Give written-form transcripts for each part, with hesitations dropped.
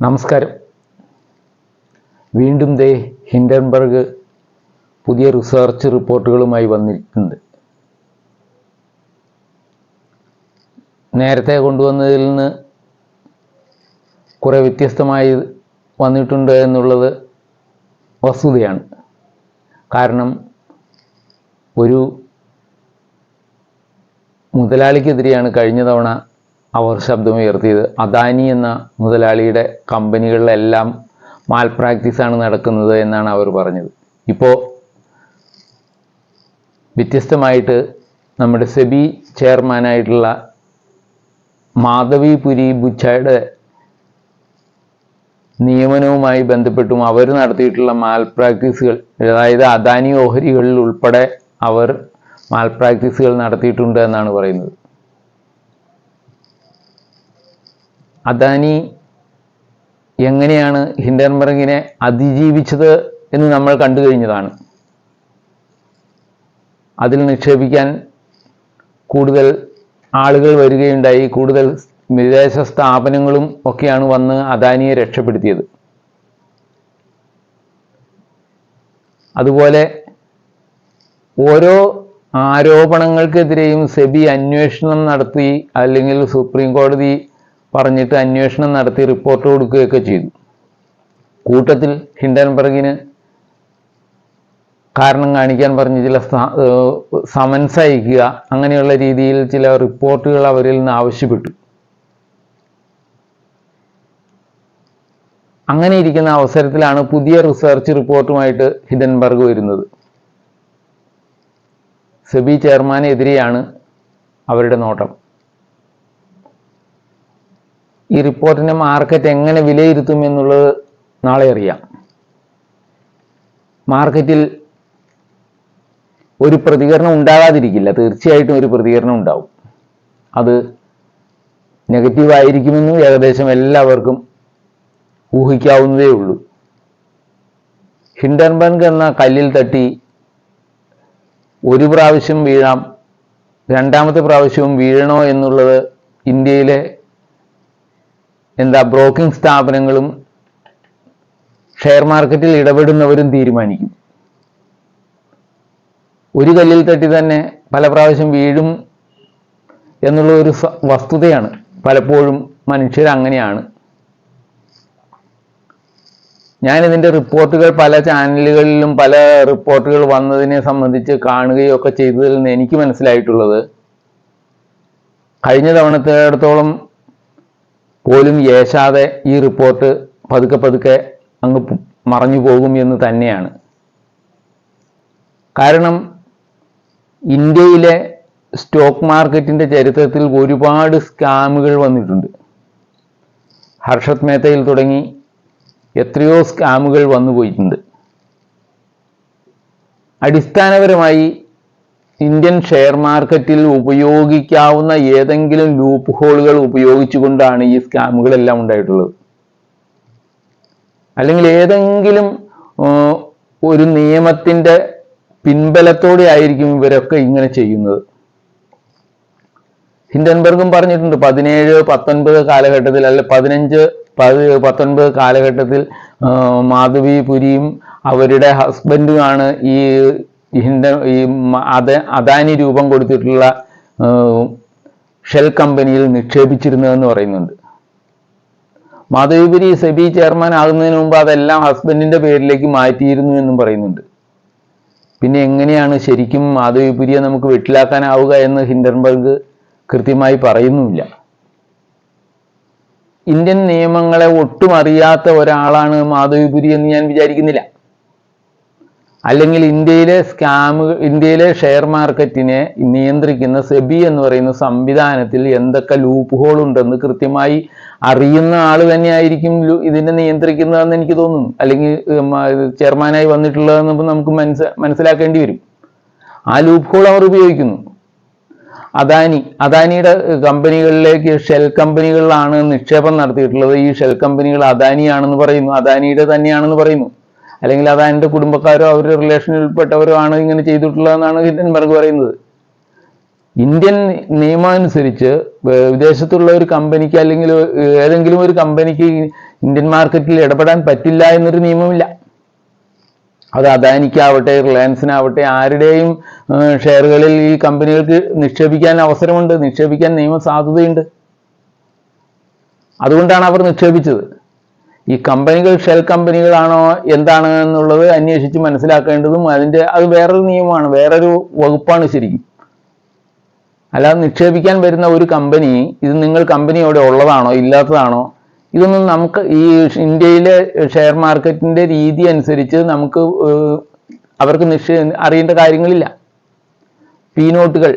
നമസ്കാരം. വീണ്ടും ഹിൻഡൻബർഗ് പുതിയ റിസർച്ച് റിപ്പോർട്ടുകളുമായി വന്നിട്ടുണ്ട്. നേരത്തെ കൊണ്ടുവന്നതിൽ നിന്ന് കുറേ വ്യത്യസ്തമായി വന്നിട്ടുണ്ട് എന്നുള്ളത് വസ്തുതയാണ്. കാരണം ഒരു മുതലാളിക്കെതിരെയാണ് കഴിഞ്ഞ തവണ അവർ ശബ്ദമുയർത്തിയത്. അദാനി എന്ന മുതലാളിയുടെ കമ്പനികളിലെല്ലാം മാൽ പ്രാക്ടീസാണ് നടക്കുന്നത് എന്നാണ് അവർ പറഞ്ഞത്. ഇപ്പോൾ വ്യത്യസ്തമായിട്ട് നമ്മുടെ സെബി ചെയർമാനായിട്ടുള്ള മാധവി പുരി ബുച്ചയുടെ നിയമനവുമായി ബന്ധപ്പെട്ടും അവർ നടത്തിയിട്ടുള്ള മാൽ പ്രാക്ടീസുകൾ, അതായത് അദാനി ഓഹരികളിൽ ഉൾപ്പെടെ അവർ മാൽ പ്രാക്ടീസുകൾ നടത്തിയിട്ടുണ്ട് എന്നാണ് പറയുന്നത്. അദാനി എങ്ങനെയാണ് ഹിൻഡൻബർഗിനെ അതിജീവിച്ചത് എന്ന് നമ്മൾ കണ്ടു കഴിഞ്ഞതാണ്. അതിൽ നിക്ഷേപിക്കാൻ കൂടുതൽ ആളുകൾ വരികയുണ്ടായി. കൂടുതൽ വിദേശ സ്ഥാപനങ്ങളും ഒക്കെയാണ് വന്ന് അദാനിയെ രക്ഷപ്പെടുത്തിയത്. അതുപോലെ ഓരോ ആരോപണങ്ങൾക്കെതിരെയും സെബി അന്വേഷണം നടത്തി, അല്ലെങ്കിൽ സുപ്രീം കോടതി പറഞ്ഞിട്ട് അന്വേഷണം നടത്തി റിപ്പോർട്ട് കൊടുക്കുകയൊക്കെ ചെയ്തു. കൂട്ടത്തിൽ ഹിൻഡൻബർഗിന് കാരണം കാണിക്കാൻ പറഞ്ഞ് ചില സമൻസ് അയക്കുക, അങ്ങനെയുള്ള രീതിയിൽ ചില റിപ്പോർട്ടുകൾ അവരിൽ നിന്ന് ആവശ്യപ്പെട്ടു. അങ്ങനെ ഇരിക്കുന്ന അവസരത്തിലാണ് പുതിയ റിസർച്ച് റിപ്പോർട്ടുമായിട്ട് ഹിൻഡൻബർഗ് വരുന്നത്. സെബി ചെയർമാനെതിരെയാണ് അവരുടെ നോട്ടം. ഈ റിപ്പോർട്ടിനെ മാർക്കറ്റ് എങ്ങനെ വിലയിരുത്തും എന്നുള്ളത് നാളെ അറിയാം. മാർക്കറ്റിൽ ഒരു പ്രതികരണം ഉണ്ടാകാതിരിക്കില്ല, തീർച്ചയായിട്ടും ഒരു പ്രതികരണം ഉണ്ടാവും. അത് നെഗറ്റീവായിരിക്കുമെന്നും ഏകദേശം എല്ലാവർക്കും ഊഹിക്കാവുന്നതേ ഉള്ളൂ. ഹിൻഡൻബർഗ് എന്ന കല്ലിൽ തട്ടി ഒരു പ്രാവശ്യം വീഴാം, രണ്ടാമത്തെ പ്രാവശ്യവും വീഴണോ എന്നുള്ളത് ഇന്ത്യയിലെ ബ്രോക്കിംഗ് സ്ഥാപനങ്ങളും ഷെയർ മാർക്കറ്റിൽ ഇടപെടുന്നവരും തീരുമാനിക്കും. ഒരു കല്ലിൽ തട്ടി തന്നെ പല പ്രാവശ്യം വീഴും എന്നുള്ള ഒരു വസ്തുതയാണ്. പലപ്പോഴും മനുഷ്യർ അങ്ങനെയാണ്. ഞാനിതിൻ്റെ റിപ്പോർട്ടുകൾ പല ചാനലുകളിലും പല റിപ്പോർട്ടുകൾ വന്നതിനെ സംബന്ധിച്ച് കാണുകയൊക്കെ ചെയ്തതിൽ നിന്ന് എനിക്ക് മനസ്സിലായിട്ടുള്ളത്, കഴിഞ്ഞ തവണത്തേടത്തോളം പോലും ഏശാതെ ഈ റിപ്പോർട്ട് പതുക്കെ പതുക്കെ അങ്ങ് മറഞ്ഞു പോകും എന്ന് തന്നെയാണ്. കാരണം ഇന്ത്യയിലെ സ്റ്റോക്ക് മാർക്കറ്റിൻ്റെ ചരിത്രത്തിൽ ഒരുപാട് സ്കാമുകൾ വന്നിട്ടുണ്ട്. ഹർഷത് മേത്തയിൽ തുടങ്ങി എത്രയോ സ്കാമുകൾ വന്നു പോയിട്ടുണ്ട്. അടിസ്ഥാനപരമായി ഇന്ത്യൻ ഷെയർ മാർക്കറ്റിൽ ഉപയോഗിക്കാവുന്ന ഏതെങ്കിലും ലൂപ്പ് ഹോളുകൾ ഉപയോഗിച്ചുകൊണ്ടാണ് ഈ സ്കാമുകളെല്ലാം ഉണ്ടായിട്ടുള്ളത്. അല്ലെങ്കിൽ ഏതെങ്കിലും ഒരു നിയമത്തിൻ്റെ പിൻബലത്തോടെ ആയിരിക്കും ഇവരൊക്കെ ഇങ്ങനെ ചെയ്യുന്നത്. ഹിൻഡൻബർഗും പറഞ്ഞിട്ടുണ്ട് 17-19 കാലഘട്ടത്തിൽ, അല്ലെ 15-19 കാലഘട്ടത്തിൽ മാധവി പുരിയും അവരുടെ ഹസ്ബൻഡുമാണ് ഈ അദാനി രൂപം കൊടുത്തിട്ടുള്ള ഷെൽ കമ്പനിയിൽ നിക്ഷേപിച്ചിരുന്നതെന്ന് പറയുന്നുണ്ട്. മാധവിപുരി സെബി ചെയർമാൻ ആകുന്നതിന് മുമ്പ് അതെല്ലാം ഹസ്ബൻഡിൻ്റെ പേരിലേക്ക് മാറ്റിയിരുന്നു എന്നും പറയുന്നുണ്ട്. പിന്നെ എങ്ങനെയാണ് ശരിക്കും മാധവിപുരിയെ നമുക്ക് വെട്ടിലാക്കാനാവുക എന്ന് ഹിൻഡൻബർഗ് കൃത്യമായി പറയുന്നുമില്ല. ഇന്ത്യൻ നിയമങ്ങളെ ഒട്ടും അറിയാത്ത ഒരാളാണ് മാധവിപുരി എന്ന് ഞാൻ വിചാരിക്കുന്നില്ല. അല്ലെങ്കിൽ ഇന്ത്യയിലെ ഷെയർ മാർക്കറ്റിനെ നിയന്ത്രിക്കുന്ന സെബി എന്ന് പറയുന്ന സംവിധാനത്തിൽ എന്തൊക്കെ ലൂപ്പ് ഹോൾ ഉണ്ടെന്ന് കൃത്യമായി അറിയുന്ന ആൾ തന്നെയായിരിക്കും ഇതിനെ നിയന്ത്രിക്കുന്നതെന്ന് എനിക്ക് തോന്നുന്നു. അല്ലെങ്കിൽ ചെയർമാനായി വന്നിട്ടുള്ളതെന്ന് നമുക്ക് മനസ്സിലാക്കേണ്ടി വരും. ആ ലൂപ്പ് ഹോൾ അവർ ഉപയോഗിക്കുന്നു. അദാനിയുടെ കമ്പനികളിലേക്ക് ഷെൽ കമ്പനികളിലാണ് നിക്ഷേപം നടത്തിയിട്ടുള്ളത്. ഈ ഷെൽ കമ്പനികൾ അദാനിയാണെന്ന് പറയുന്നു, അദാനിയുടെ തന്നെയാണെന്ന് പറയുന്നു. അല്ലെങ്കിൽ അദാനിയുടെ കുടുംബക്കാരോ അവരുടെ റിലേഷനിൽപ്പെട്ടവരോ ആണ് ഇങ്ങനെ ചെയ്തിട്ടുള്ളതെന്നാണ് ഹിൻഡൻബർഗ് പറയുന്നത്. ഇന്ത്യൻ നിയമം അനുസരിച്ച് വിദേശത്തുള്ള ഒരു കമ്പനിക്ക് അല്ലെങ്കിൽ ഏതെങ്കിലും ഒരു കമ്പനിക്ക് ഇന്ത്യൻ മാർക്കറ്റിൽ ഇടപെടാൻ പറ്റില്ല എന്നൊരു നിയമമില്ല. അത് അദാനിക്കാവട്ടെ റിലയൻസിനാവട്ടെ ആരുടെയും ഷെയറുകളിൽ ഈ കമ്പനികൾക്ക് നിക്ഷേപിക്കാൻ അവസരമുണ്ട്, നിക്ഷേപിക്കാൻ നിയമ സാധുതയുണ്ട്. അതുകൊണ്ടാണ് അവർ നിക്ഷേപിച്ചത്. ഈ കമ്പനികൾ ഷെൽ കമ്പനികളാണോ എന്താണ് എന്നുള്ളത് അന്വേഷിച്ച് മനസ്സിലാക്കേണ്ടതും അത് വേറൊരു നിയമമാണ്, വേറൊരു വകുപ്പാണ് ശരിക്കും. അല്ലാതെ നിക്ഷേപിക്കാൻ വരുന്ന ഒരു കമ്പനി ഇത് നിങ്ങൾ കമ്പനി അവിടെ ഉള്ളതാണോ ഇല്ലാത്തതാണോ ഇതൊന്നും നമുക്ക് ഈ ഇന്ത്യയിലെ ഷെയർ മാർക്കറ്റിന്റെ രീതി അനുസരിച്ച് നമുക്ക് അവർക്ക് അറിയേണ്ട കാര്യങ്ങളില്ല. പി നോട്ടുകൾ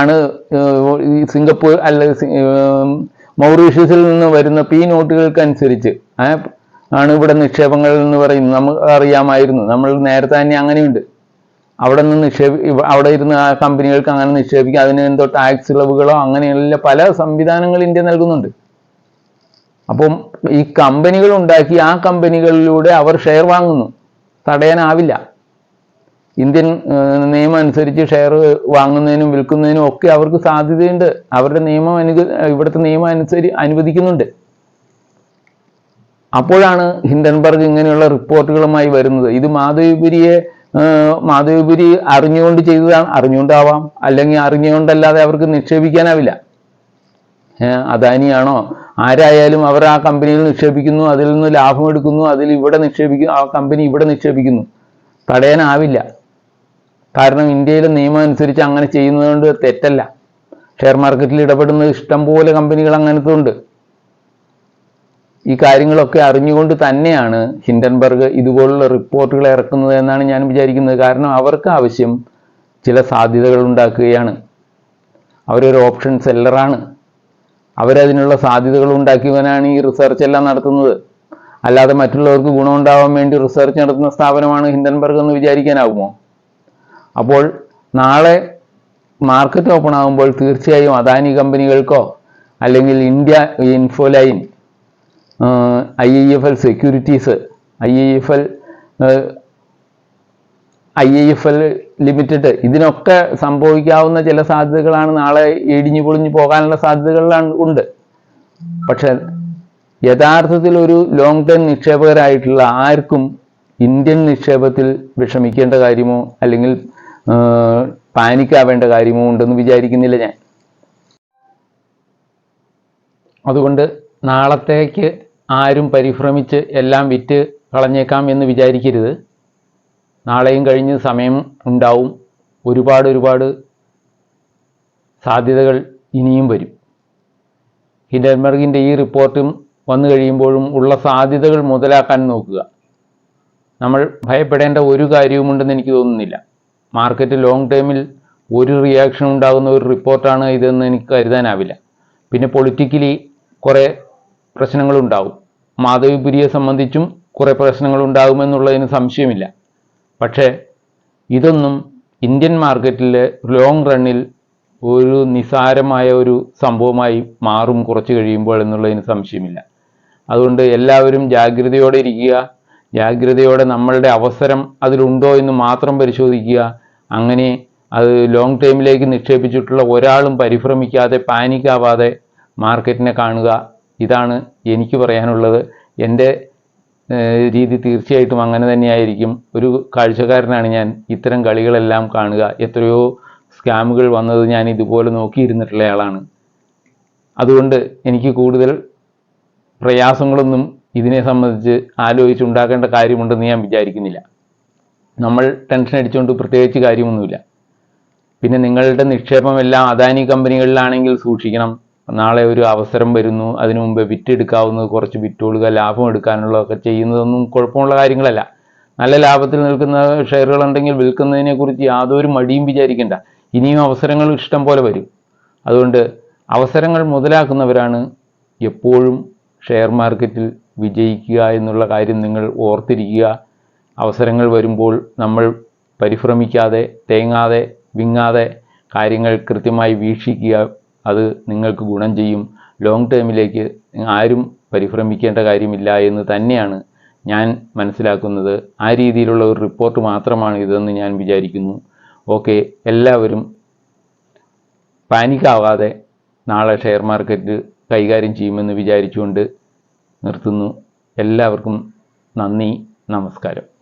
ആണ് സിംഗപ്പൂർ മൗറീഷ്യസിൽ നിന്ന് വരുന്ന പി നോട്ടുകൾക്കനുസരിച്ച് ആണ് ഇവിടെ നിക്ഷേപങ്ങൾ എന്ന് പറയുന്നത്. നമുക്ക് അറിയാമായിരുന്നു, നമ്മൾ നേരത്തെ തന്നെ അങ്ങനെയുണ്ട്. അവിടെ നിന്ന് അവിടെ ഇരുന്ന് ആ കമ്പനികൾക്ക് അങ്ങനെ നിക്ഷേപിക്കാം, അതിന് എന്തോ ടാക്സ് ഇളവുകളോ അങ്ങനെയുള്ള പല സംവിധാനങ്ങൾ ഇന്ത്യ നൽകുന്നുണ്ട്. അപ്പം ഈ കമ്പനികൾ ഉണ്ടാക്കി ആ കമ്പനികളിലൂടെ അവർ ഷെയർ വാങ്ങുന്നു, തടയാനാവില്ല. ഇന്ത്യൻ നിയമം അനുസരിച്ച് ഷെയർ വാങ്ങുന്നതിനും വിൽക്കുന്നതിനും ഒക്കെ അവർക്ക് സാധ്യതയുണ്ട്. അവരുടെ നിയമം ഇവിടുത്തെ നിയമം അനുവദിക്കുന്നുണ്ട്. അപ്പോഴാണ് ഹിൻഡൻബർഗ് ഇങ്ങനെയുള്ള റിപ്പോർട്ടുകളുമായി വരുന്നത്. ഇത് മാധവിപുരി അറിഞ്ഞുകൊണ്ട് ചെയ്തതാണ്, അറിഞ്ഞുകൊണ്ടാവാം, അല്ലെങ്കിൽ അറിഞ്ഞുകൊണ്ടല്ലാതെ അവർക്ക് നിക്ഷേപിക്കാനാവില്ല. അദാനിയാണോ ആരായാലും അവർ ആ കമ്പനിയിൽ നിക്ഷേപിക്കുന്നു, അതിൽ നിന്ന് ലാഭം എടുക്കുന്നു, ആ കമ്പനി ഇവിടെ നിക്ഷേപിക്കുന്നു, തടയാനാവില്ല. കാരണം ഇന്ത്യയിലെ നിയമം അനുസരിച്ച് അങ്ങനെ ചെയ്യുന്നതുകൊണ്ട് തെറ്റല്ല. ഷെയർ മാർക്കറ്റിൽ ഇടപെടുന്ന ഇഷ്ടം പോലെ കമ്പനികൾ അങ്ങനത്തെ ഉണ്ട്. ഈ കാര്യങ്ങളൊക്കെ അറിഞ്ഞുകൊണ്ട് തന്നെയാണ് ഹിൻഡൻബർഗ് ഇതുപോലുള്ള റിപ്പോർട്ടുകൾ ഇറക്കുന്നത് എന്നാണ് ഞാൻ വിചാരിക്കുന്നത്. കാരണം അവർക്ക് ആവശ്യം ചില സാധ്യതകൾ ഉണ്ടാക്കുകയാണ്. അവരൊരു ഓപ്ഷൻ സെല്ലറാണ്. അവരതിനുള്ള സാധ്യതകൾ ഉണ്ടാക്കിയവനാണ് ഈ റിസർച്ച് എല്ലാം നടത്തുന്നത്. അല്ലാതെ മറ്റുള്ളവർക്ക് ഗുണമുണ്ടാവാൻ വേണ്ടി റിസർച്ച് നടത്തുന്ന സ്ഥാപനമാണ് ഹിൻഡൻബർഗ് എന്ന് വിചാരിക്കാനാവുമോ? അപ്പോൾ നാളെ മാർക്കറ്റ് ഓപ്പൺ ആകുമ്പോൾ തീർച്ചയായും അദാനി കമ്പനികൾക്കോ അല്ലെങ്കിൽ India Infoline, IIFL securities, IIFL limited, ഇതിനൊക്കെ സംഭവിക്കാവുന്ന ചില സാധ്യതകളാണ്. നാളെ ഇടിഞ്ഞു പൊളിഞ്ഞു പോകാനുള്ള സാധ്യതകളാണ് ഉണ്ട്. പക്ഷെ യഥാർത്ഥത്തിൽ ഒരു ലോങ് ടേം നിക്ഷേപകരായിട്ടുള്ള ആർക്കും ഇന്ത്യൻ നിക്ഷേപത്തിൽ വിഷമിക്കേണ്ട കാര്യമോ അല്ലെങ്കിൽ പാനിക്കാവേണ്ട കാര്യമോ ഉണ്ടെന്ന് വിചാരിക്കുന്നില്ല ഞാൻ. അതുകൊണ്ട് നാളത്തേക്ക് ആരും പരിഭ്രമിച്ച് എല്ലാം വിറ്റ് കളഞ്ഞേക്കാം എന്ന് വിചാരിക്കരുത്. നാളെയും കഴിഞ്ഞ് സമയം ഉണ്ടാവും. ഒരുപാട് സാധ്യതകൾ ഇനിയും വരും. ഹിൻഡൻബർഗിൻ്റെ ഈ റിപ്പോർട്ടും വന്നു കഴിയുമ്പോഴും ഉള്ള സാധ്യതകൾ മുതലാക്കാൻ നോക്കുക. നമ്മൾ ഭയപ്പെടേണ്ട ഒരു കാര്യവുമുണ്ടെന്ന് എനിക്ക് തോന്നുന്നില്ല. മാർക്കറ്റ് ലോങ് ടേമിൽ ഒരു റിയാക്ഷൻ ഉണ്ടാകുന്ന ഒരു റിപ്പോർട്ടാണ് ഇതെന്ന് എനിക്ക് കരുതാനാവില്ല. പിന്നെ പൊളിറ്റിക്കലി കുറേ പ്രശ്നങ്ങളുണ്ടാവും. മാധവിപുരിയെ സംബന്ധിച്ചും കുറേ പ്രശ്നങ്ങളുണ്ടാകുമെന്നുള്ളതിന് സംശയമില്ല. പക്ഷേ ഇതൊന്നും ഇന്ത്യൻ മാർക്കറ്റിലെ ലോങ് റണ്ണിൽ ഒരു നിസാരമായ ഒരു സംഭവമായി മാറും കുറച്ച് കഴിയുമ്പോൾ എന്നുള്ളതിന് സംശയമില്ല. അതുകൊണ്ട് എല്ലാവരും ജാഗ്രതയോടെ ഇരിക്കുക. ജാഗ്രതയോടെ നമ്മളുടെ അവസരം അതിലുണ്ടോ എന്ന് മാത്രം പരിശോധിക്കുക. അങ്ങനെ അത് ലോങ് ടൈമിലേക്ക് നിക്ഷേപിച്ചിട്ടുള്ള ഒരാളും പരിഭ്രമിക്കാതെ പാനിക്കാവാതെ മാർക്കറ്റിനെ കാണുക. ഇതാണ് എനിക്ക് പറയാനുള്ളത്. എൻ്റെ രീതി തീർച്ചയായിട്ടും അങ്ങനെ തന്നെയായിരിക്കും. ഒരു കാഴ്ചക്കാരനാണ് ഞാൻ. ഇത്തരം കളികളെല്ലാം കാണുക. എത്രയോ സ്കാമുകൾ വന്നത് ഞാൻ ഇതുപോലെ നോക്കിയിരുന്നിട്ടുള്ള ആളാണ്. അതുകൊണ്ട് എനിക്ക് കൂടുതൽ പ്രയാസങ്ങളൊന്നും ഇതിനെ സംബന്ധിച്ച് ആലോചിച്ചുണ്ടാക്കേണ്ട കാര്യമുണ്ടെന്ന് ഞാൻ വിചാരിക്കുന്നില്ല. നമ്മൾ ടെൻഷൻ അടിച്ചുകൊണ്ട് പ്രത്യേകിച്ച് കാര്യമൊന്നുമില്ല. പിന്നെ നിങ്ങളുടെ നിക്ഷേപമെല്ലാം അദാനി കമ്പനികളിലാണെങ്കിൽ സൂക്ഷിക്കണം. നാളെ ഒരു അവസരം വരുന്നു, അതിനു മുമ്പ് വിറ്റെടുക്കാവുന്നത് കുറച്ച് വിറ്റോളുക, ലാഭം എടുക്കാനുള്ളതൊക്കെ ചെയ്യുന്നതൊന്നും കുഴപ്പമുള്ള കാര്യങ്ങളല്ല. നല്ല ലാഭത്തിൽ നിൽക്കുന്ന ഷെയറുകളുണ്ടെങ്കിൽ വിൽക്കുന്നതിനെക്കുറിച്ച് യാതൊരു മടിയും വിചാരിക്കേണ്ട. ഇനിയും അവസരങ്ങൾ ഇഷ്ടം പോലെ വരും. അതുകൊണ്ട് അവസരങ്ങൾ മുതലാക്കുന്നവരാണ് എപ്പോഴും ഷെയർ മാർക്കറ്റിൽ വിജയിക്കുക എന്നുള്ള കാര്യം നിങ്ങൾ ഓർത്തിരിക്കുക. അവസരങ്ങൾ വരുമ്പോൾ നമ്മൾ പരിഭ്രമിക്കാതെ, തേങ്ങാതെ, വിങ്ങാതെ കാര്യങ്ങൾ കൃത്യമായി വീക്ഷിക്കുക. അത് നിങ്ങൾക്ക് ഗുണം ചെയ്യും. ലോങ് ടേമിലേക്ക് ആരും പരിഭ്രമിക്കേണ്ട കാര്യമില്ല എന്ന് തന്നെയാണ് ഞാൻ മനസ്സിലാക്കുന്നത്. ആ രീതിയിലുള്ള ഒരു റിപ്പോർട്ട് മാത്രമാണ് ഇതെന്ന് ഞാൻ വിചാരിക്കുന്നു. ഓക്കെ, എല്ലാവരും പാനിക്കാവാതെ നാളെ ഷെയർ മാർക്കറ്റ് കൈകാര്യം ചെയ്യുമെന്ന് വിചാരിച്ചുകൊണ്ട് നിർത്തുന്നു. എല്ലാവർക്കും നന്ദി, നമസ്കാരം.